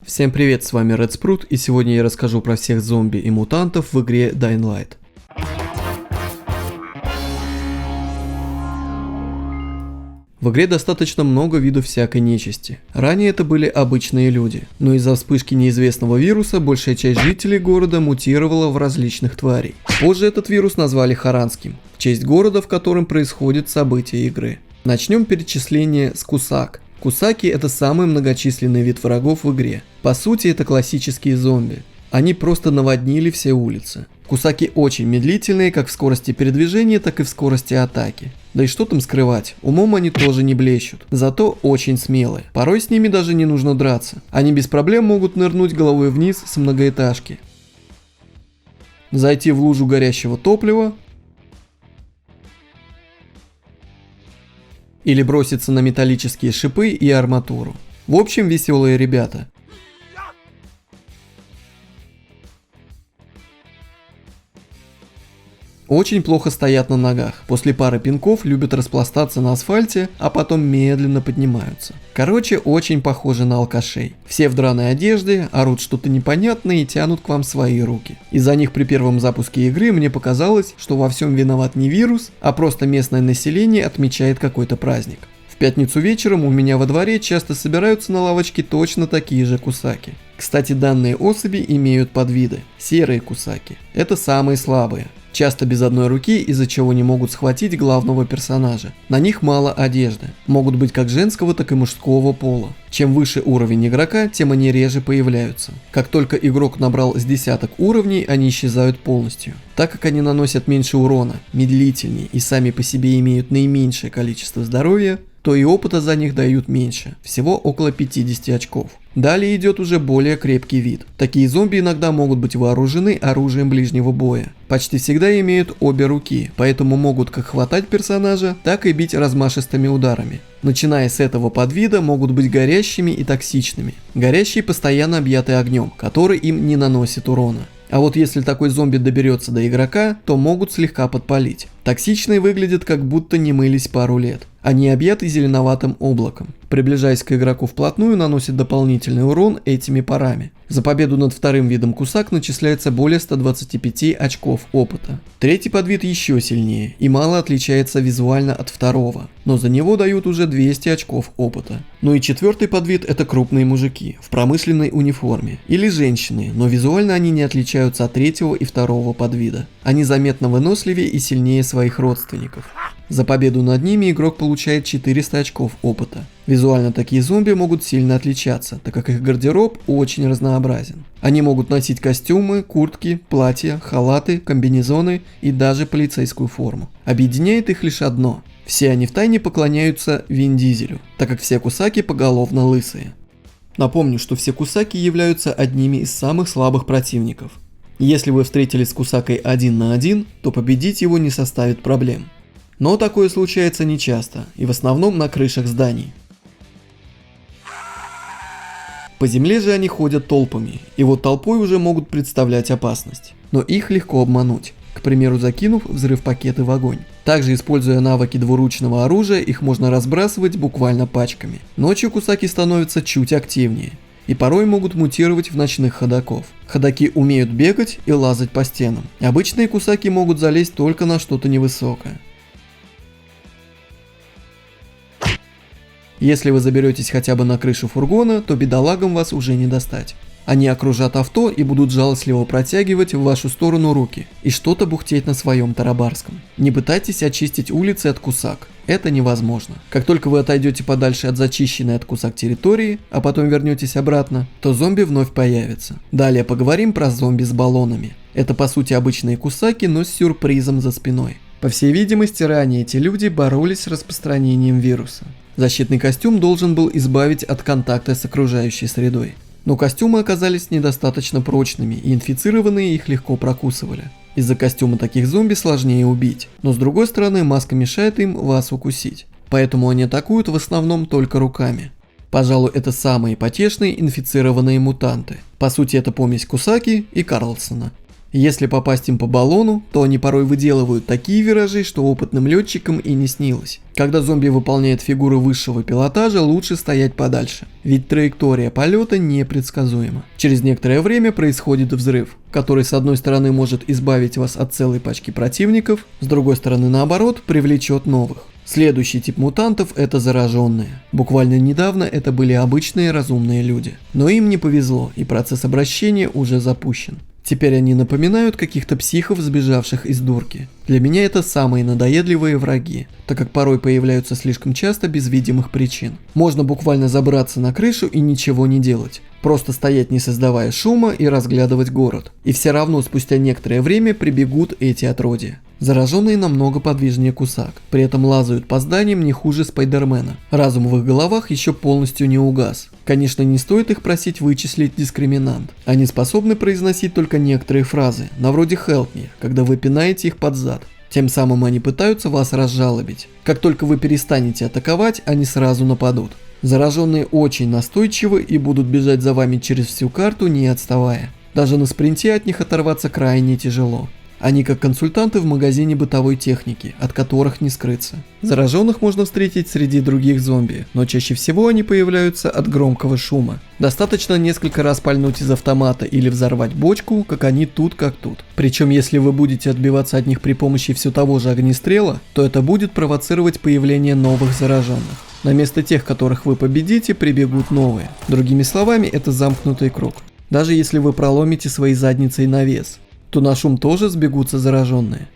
Всем привет, с вами Red Sprout, и сегодня я расскажу про всех зомби и мутантов в игре Dying Light. В игре достаточно много видов всякой нечисти. Ранее это были обычные люди, но из-за вспышки неизвестного вируса большая часть жителей города мутировала в различных тварей. Позже этот вирус назвали Харанским, в честь города, в котором происходят события игры. Начнем перечисление с Кусак. Кусаки — это самый многочисленный вид врагов в игре. По сути, это классические зомби. Они просто наводнили все улицы. Кусаки очень медлительные как в скорости передвижения, так и в скорости атаки. Да и что там скрывать, умом они тоже не блещут, зато очень смелые. Порой с ними даже не нужно драться. Они без проблем могут нырнуть головой вниз с многоэтажки, зайти в лужу горящего топлива или броситься на металлические шипы и арматуру. В общем, веселые ребята. Очень плохо стоят на ногах. После пары пинков любят распластаться на асфальте, а потом медленно поднимаются. Короче, очень похожи на алкашей. Все в драной одежде, орут что-то непонятное и тянут к вам свои руки. Из-за них при первом запуске игры мне показалось, что во всем виноват не вирус, а просто местное население отмечает какой-то праздник. В пятницу вечером у меня во дворе часто собираются на лавочке точно такие же кусаки. Кстати, данные особи имеют подвиды. Серые кусаки. Это самые слабые. Часто без одной руки, из-за чего не могут схватить главного персонажа. На них мало одежды. Могут быть как женского, так и мужского пола. Чем выше уровень игрока, тем они реже появляются. Как только игрок набрал с десяток уровней, они исчезают полностью. Так как они наносят меньше урона, медлительнее и сами по себе имеют наименьшее количество здоровья, то и опыта за них дают меньше, всего около 50 очков. Далее идет уже более крепкий вид. Такие зомби иногда могут быть вооружены оружием ближнего боя. Почти всегда имеют обе руки, поэтому могут как хватать персонажа, так и бить размашистыми ударами. Начиная с этого подвида могут быть горящими и токсичными. Горящие постоянно объяты огнем, который им не наносит урона. А вот если такой зомби доберется до игрока, то могут слегка подпалить. Токсичные выглядят как будто не мылись пару лет. Они объяты зеленоватым облаком. Приближаясь к игроку вплотную, наносит дополнительный урон этими парами. За победу над вторым видом кусак начисляется более 125 очков опыта. Третий подвид еще сильнее и мало отличается визуально от второго, но за него дают уже 200 очков опыта. Ну и четвертый подвид — это крупные мужики в промышленной униформе или женщины, но визуально они не отличаются от третьего и второго подвида. Они заметно выносливее и сильнее своих родственников. За победу над ними игрок получает 400 очков опыта. Визуально такие зомби могут сильно отличаться, так как их гардероб очень разнообразен. Они могут носить костюмы, куртки, платья, халаты, комбинезоны и даже полицейскую форму. Объединяет их лишь одно: все они втайне поклоняются Вин Дизелю, так как все кусаки поголовно лысые. Напомню, что все кусаки являются одними из самых слабых противников. Если вы встретились с кусакой 1 на 1, то победить его не составит проблем. Но такое случается нечасто, и в основном на крышах зданий. По земле же они ходят толпами, и вот толпой уже могут представлять опасность. Но их легко обмануть, к примеру, закинув взрыв-пакеты в огонь. Также, используя навыки двуручного оружия, их можно разбрасывать буквально пачками. Ночью кусаки становятся чуть активнее и порой могут мутировать в ночных ходоков. Ходаки умеют бегать и лазать по стенам. Обычные кусаки могут залезть только на что-то невысокое. Если вы заберетесь хотя бы на крышу фургона, то бедолагам вас уже не достать. Они окружат авто и будут жалостливо протягивать в вашу сторону руки и что-то бухтеть на своем тарабарском. Не пытайтесь очистить улицы от кусак, это невозможно. Как только вы отойдете подальше от зачищенной от кусак территории, а потом вернетесь обратно, то зомби вновь появятся. Далее поговорим про зомби с баллонами. Это по сути обычные кусаки, но с сюрпризом за спиной. По всей видимости, ранее эти люди боролись с распространением вируса. Защитный костюм должен был избавить от контакта с окружающей средой. Но костюмы оказались недостаточно прочными, и инфицированные их легко прокусывали. Из-за костюма таких зомби сложнее убить, но с другой стороны маска мешает им вас укусить. Поэтому они атакуют в основном только руками. Пожалуй, это самые потешные инфицированные мутанты. По сути, это помесь Кусаки и Карлсона. Если попасть им по баллону, то они порой выделывают такие виражи, что опытным летчикам и не снилось. Когда зомби выполняет фигуры высшего пилотажа, лучше стоять подальше, ведь траектория полета непредсказуема. Через некоторое время происходит взрыв, который с одной стороны может избавить вас от целой пачки противников, с другой стороны наоборот привлечет новых. Следующий тип мутантов – это зараженные. Буквально недавно это были обычные разумные люди. Но им не повезло, и процесс обращения уже запущен. Теперь они напоминают каких-то психов, сбежавших из дурки. Для меня это самые надоедливые враги, так как порой появляются слишком часто без видимых причин. Можно буквально забраться на крышу и ничего не делать. Просто стоять, не создавая шума, и разглядывать город. И все равно спустя некоторое время прибегут эти отродья. Зараженные намного подвижнее кусак, при этом лазают по зданиям не хуже Спайдермена. Разум в их головах еще полностью не угас. Конечно, не стоит их просить вычислить дискриминант. Они способны произносить только некоторые фразы, на вроде «help me», когда вы пинаете их под зад. Тем самым они пытаются вас разжалобить. Как только вы перестанете атаковать, они сразу нападут. Зараженные очень настойчивы и будут бежать за вами через всю карту, не отставая. Даже на спринте от них оторваться крайне тяжело. Они как консультанты в магазине бытовой техники, от которых не скрыться. Зараженных можно встретить среди других зомби, но чаще всего они появляются от громкого шума. Достаточно несколько раз пальнуть из автомата или взорвать бочку, как они тут как тут. Причем если вы будете отбиваться от них при помощи все того же огнестрела, то это будет провоцировать появление новых зараженных. На место тех, которых вы победите, прибегут новые. Другими словами, это замкнутый круг. Даже если вы проломите своей задницей навес, то на шум тоже сбегутся зараженные.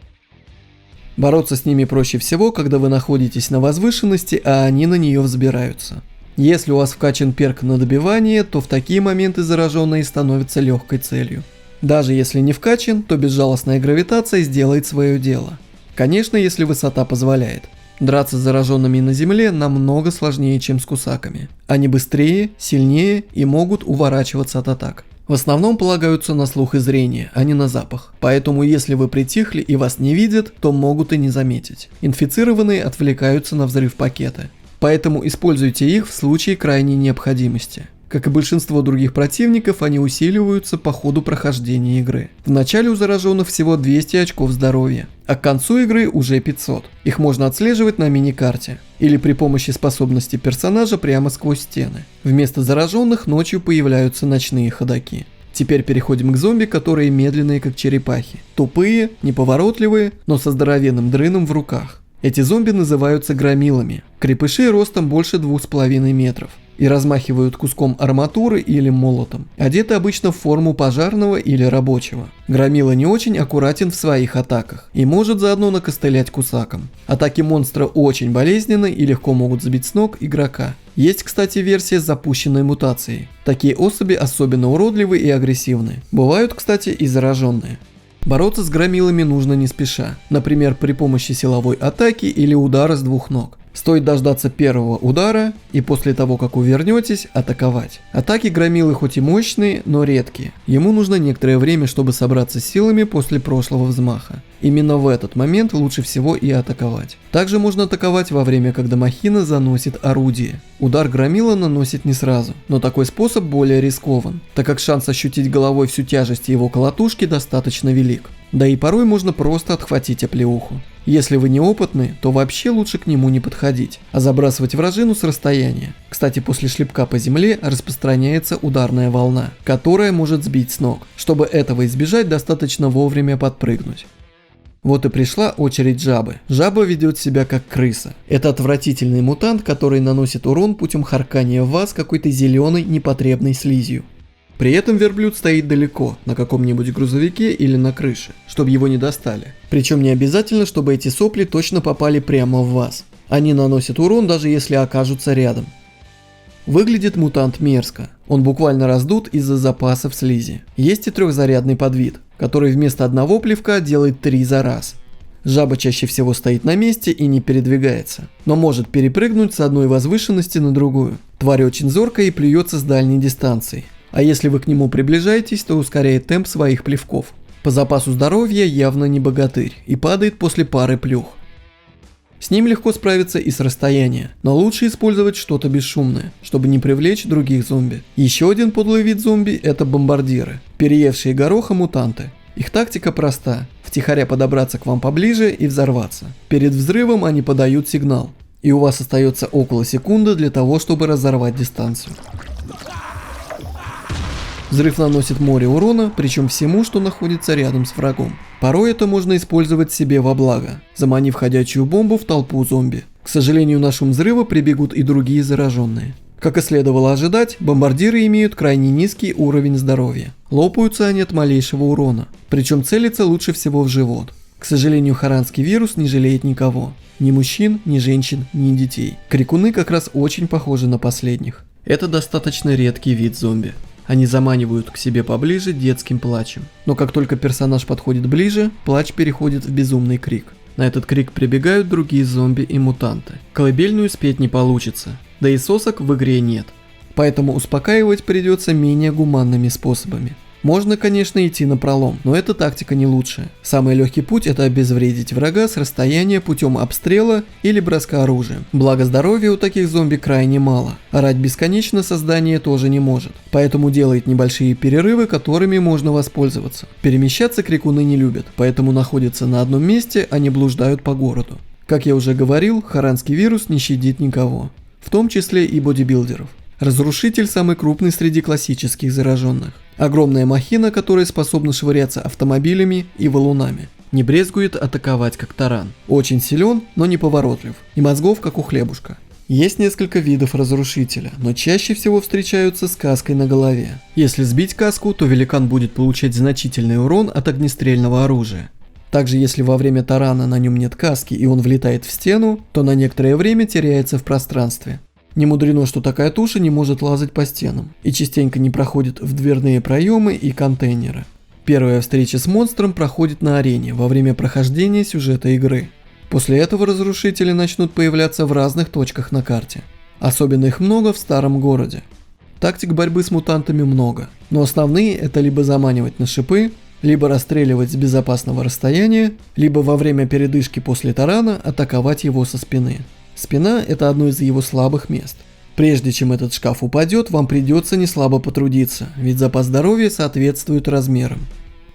Бороться с ними проще всего, когда вы находитесь на возвышенности, а они на нее взбираются. Если у вас вкачан перк на добивание, то в такие моменты зараженные становятся легкой целью. Даже если не вкачан, то безжалостная гравитация сделает свое дело. Конечно, если высота позволяет. Драться с зараженными на земле намного сложнее, чем с кусаками. Они быстрее, сильнее и могут уворачиваться от атак. В основном полагаются на слух и зрение, а не на запах. Поэтому если вы притихли и вас не видят, то могут и не заметить. Инфицированные отвлекаются на взрыв пакета. Поэтому используйте их в случае крайней необходимости. Как и большинство других противников, они усиливаются по ходу прохождения игры. В начале у зараженных всего 200 очков здоровья, а к концу игры уже 500. Их можно отслеживать на мини-карте или при помощи способности персонажа прямо сквозь стены. Вместо зараженных ночью появляются ночные ходаки. Теперь переходим к зомби, которые медленные как черепахи. Тупые, неповоротливые, но со здоровенным дрыном в руках. Эти зомби называются громилами. Крепыши ростом больше 2,5 метров. И размахивают куском арматуры или молотом. Одеты обычно в форму пожарного или рабочего. Громила не очень аккуратен в своих атаках и может заодно накостылять кусаком. Атаки монстра очень болезненны и легко могут сбить с ног игрока. Есть, кстати, версия с запущенной мутацией. Такие особи особенно уродливы и агрессивны. Бывают, кстати, и зараженные. Бороться с громилами нужно не спеша, например, при помощи силовой атаки или удара с двух ног. Стоит дождаться первого удара и после того, как увернетесь, атаковать. Атаки громилы хоть и мощные, но редкие. Ему нужно некоторое время, чтобы собраться с силами после прошлого взмаха. Именно в этот момент лучше всего и атаковать. Также можно атаковать во время, когда махина заносит орудие. Удар громила наносит не сразу, но такой способ более рискован, так как шанс ощутить головой всю тяжесть его колотушки достаточно велик. Да и порой можно просто отхватить оплеуху. Если вы неопытны, то вообще лучше к нему не подходить, а забрасывать вражину с расстояния. Кстати, после шлепка по земле распространяется ударная волна, которая может сбить с ног. Чтобы этого избежать, достаточно вовремя подпрыгнуть. Вот и пришла очередь жабы. Жаба ведет себя как крыса. Это отвратительный мутант, который наносит урон путем харкания в вас какой-то зеленой непотребной слизью. При этом верблюд стоит далеко, на каком-нибудь грузовике или на крыше, чтобы его не достали. Причем не обязательно, чтобы эти сопли точно попали прямо в вас. Они наносят урон, даже если окажутся рядом. Выглядит мутант мерзко. Он буквально раздут из-за запасов слизи. Есть и трехзарядный подвид, который вместо одного плевка делает 3 за раз. Жаба чаще всего стоит на месте и не передвигается, но может перепрыгнуть с одной возвышенности на другую. Тварь очень зоркая и плюется с дальней дистанции. А если вы к нему приближаетесь, то ускоряет темп своих плевков. По запасу здоровья явно не богатырь и падает после пары плюх. С ним легко справиться и с расстояния, но лучше использовать что-то бесшумное, чтобы не привлечь других зомби. Еще один подлый вид зомби – это бомбардиры, переевшие гороха мутанты. Их тактика проста – втихаря подобраться к вам поближе и взорваться. Перед взрывом они подают сигнал, и у вас остается около секунды для того, чтобы разорвать дистанцию. Взрыв наносит море урона, причем всему, что находится рядом с врагом. Порой это можно использовать себе во благо, заманив ходячую бомбу в толпу зомби. К сожалению, на шум взрыва прибегут и другие зараженные. Как и следовало ожидать, бомбардиры имеют крайне низкий уровень здоровья. Лопаются они от малейшего урона, причем целятся лучше всего в живот. К сожалению, харанский вирус не жалеет никого. Ни мужчин, ни женщин, ни детей. Крикуны как раз очень похожи на последних. Это достаточно редкий вид зомби. Они заманивают к себе поближе детским плачем. Но как только персонаж подходит ближе, плач переходит в безумный крик. На этот крик прибегают другие зомби и мутанты. Колыбельную спеть не получится, да и сосок в игре нет. Поэтому успокаивать придется менее гуманными способами. Можно, конечно, идти напролом, но эта тактика не лучшая. Самый легкий путь – это обезвредить врага с расстояния путем обстрела или броска оружием. Благо здоровья у таких зомби крайне мало. Орать бесконечно создание тоже не может. Поэтому делает небольшие перерывы, которыми можно воспользоваться. Перемещаться крикуны не любят, поэтому находятся на одном месте, а не блуждают по городу. Как я уже говорил, харанский вирус не щадит никого, в том числе и бодибилдеров. Разрушитель самый крупный среди классических зараженных. Огромная махина, которая способна швыряться автомобилями и валунами. Не брезгует атаковать как таран. Очень силен, но неповоротлив. И мозгов как у хлебушка. Есть несколько видов разрушителя, но чаще всего встречаются с каской на голове. Если сбить каску, то великан будет получать значительный урон от огнестрельного оружия. Также если во время тарана на нем нет каски и он влетает в стену, то на некоторое время теряется в пространстве. Не мудрено, что такая туша не может лазать по стенам и частенько не проходит в дверные проемы и контейнеры. Первая встреча с монстром проходит на арене во время прохождения сюжета игры. После этого разрушители начнут появляться в разных точках на карте. Особенно их много в старом городе. Тактик борьбы с мутантами много, но основные это либо заманивать на шипы, либо расстреливать с безопасного расстояния, либо во время передышки после тарана атаковать его со спины. Спина – это одно из его слабых мест. Прежде чем этот шкаф упадет, вам придется неслабо потрудиться, ведь запас здоровья соответствует размерам.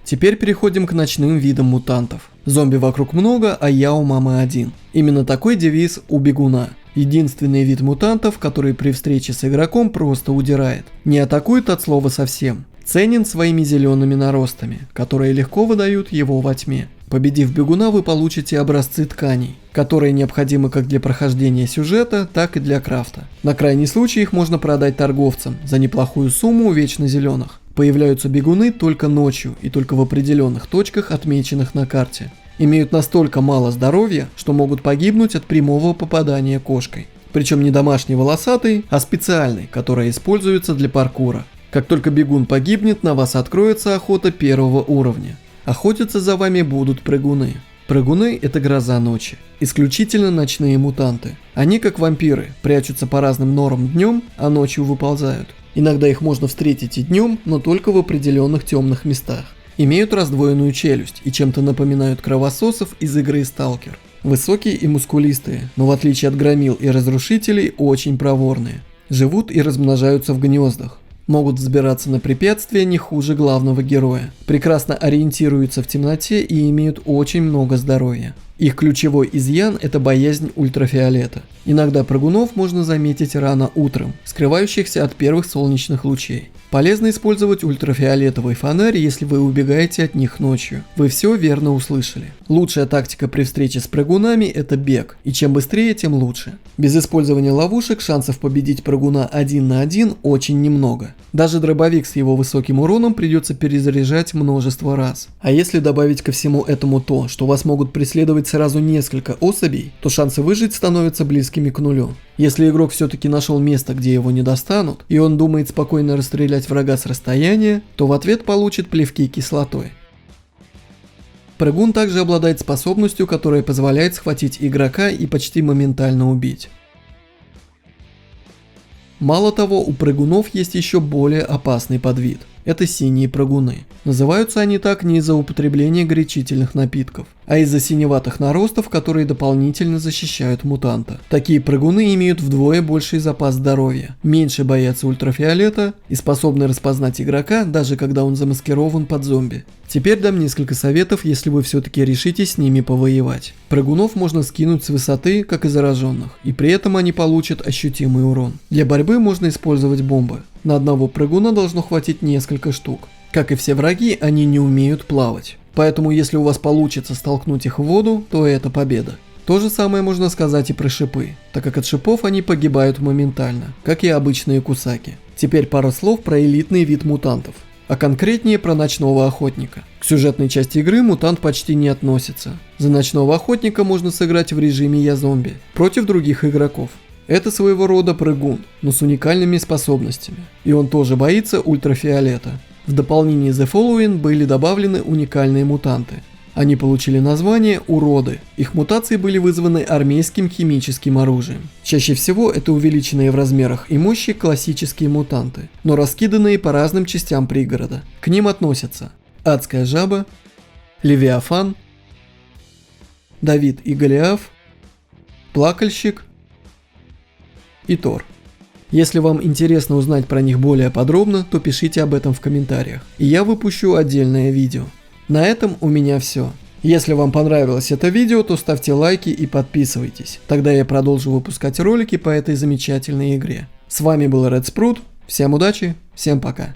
Теперь переходим к ночным видам мутантов. Зомби вокруг много, а я у мамы один. Именно такой девиз у бегуна. Единственный вид мутантов, который при встрече с игроком просто удирает. Не атакует от слова совсем. Ценен своими зелеными наростами, которые легко выдают его во тьме. Победив бегуна, вы получите образцы тканей, которые необходимы как для прохождения сюжета, так и для крафта. На крайний случай их можно продать торговцам за неплохую сумму вечно зеленых. Появляются бегуны только ночью и только в определенных точках, отмеченных на карте. Имеют настолько мало здоровья, что могут погибнуть от прямого попадания кошкой. Причем не домашний волосатый, а специальный, который используется для паркура. Как только бегун погибнет, на вас откроется охота первого уровня. Охотиться за вами будут прыгуны. Прыгуны – это гроза ночи. Исключительно ночные мутанты. Они, как вампиры, прячутся по разным норам днем, а ночью выползают. Иногда их можно встретить и днем, но только в определенных темных местах. Имеют раздвоенную челюсть и чем-то напоминают кровососов из игры Сталкер. Высокие и мускулистые, но в отличие от громил и разрушителей, очень проворные. Живут и размножаются в гнездах. Могут взбираться на препятствия не хуже главного героя. Прекрасно ориентируются в темноте и имеют очень много здоровья. Их ключевой изъян – это боязнь ультрафиолета. Иногда прыгунов можно заметить рано утром, скрывающихся от первых солнечных лучей. Полезно использовать ультрафиолетовый фонарь, если вы убегаете от них ночью. Вы все верно услышали. Лучшая тактика при встрече с прыгунами – это бег, и чем быстрее, тем лучше. Без использования ловушек шансов победить прыгуна 1 на 1 очень немного. Даже дробовик с его высоким уроном придется перезаряжать множество раз. А если добавить ко всему этому то, что вас могут преследовать сразу несколько особей, то шансы выжить становятся близкими к нулю. Если игрок все-таки нашел место, где его не достанут, и он думает спокойно расстрелять врага с расстояния, то в ответ получит плевки кислотой. Прыгун также обладает способностью, которая позволяет схватить игрока и почти моментально убить. Мало того, у прыгунов есть еще более опасный подвид. Это синие прыгуны. Называются они так не из-за употребления горячительных напитков, а из-за синеватых наростов, которые дополнительно защищают мутанта. Такие прыгуны имеют вдвое больший запас здоровья, меньше боятся ультрафиолета и способны распознать игрока, даже когда он замаскирован под зомби. Теперь дам несколько советов, если вы все-таки решите с ними повоевать. Прыгунов можно скинуть с высоты, как и зараженных, и при этом они получат ощутимый урон. Для борьбы можно использовать бомбы. На одного прыгуна должно хватить несколько штук. Как и все враги, они не умеют плавать. Поэтому если у вас получится столкнуть их в воду, то это победа. То же самое можно сказать и про шипы, так как от шипов они погибают моментально, как и обычные кусаки. Теперь пара слов про элитный вид мутантов, а конкретнее про ночного охотника. К сюжетной части игры мутант почти не относится. За ночного охотника можно сыграть в режиме «Я зомби» против других игроков. Это своего рода прыгун, но с уникальными способностями, и он тоже боится ультрафиолета. В дополнении The Following были добавлены уникальные мутанты. Они получили название «Уроды». Их мутации были вызваны армейским химическим оружием. Чаще всего это увеличенные в размерах и мощи классические мутанты, но раскиданные по разным частям пригорода. К ним относятся Адская жаба, Левиафан, Давид и Голиаф, Плакальщик и Тор. Если вам интересно узнать про них более подробно, то пишите об этом в комментариях, и я выпущу отдельное видео. На этом у меня все. Если вам понравилось это видео, то ставьте лайки и подписывайтесь, тогда я продолжу выпускать ролики по этой замечательной игре. С вами был Red Sprout, всем удачи, всем пока.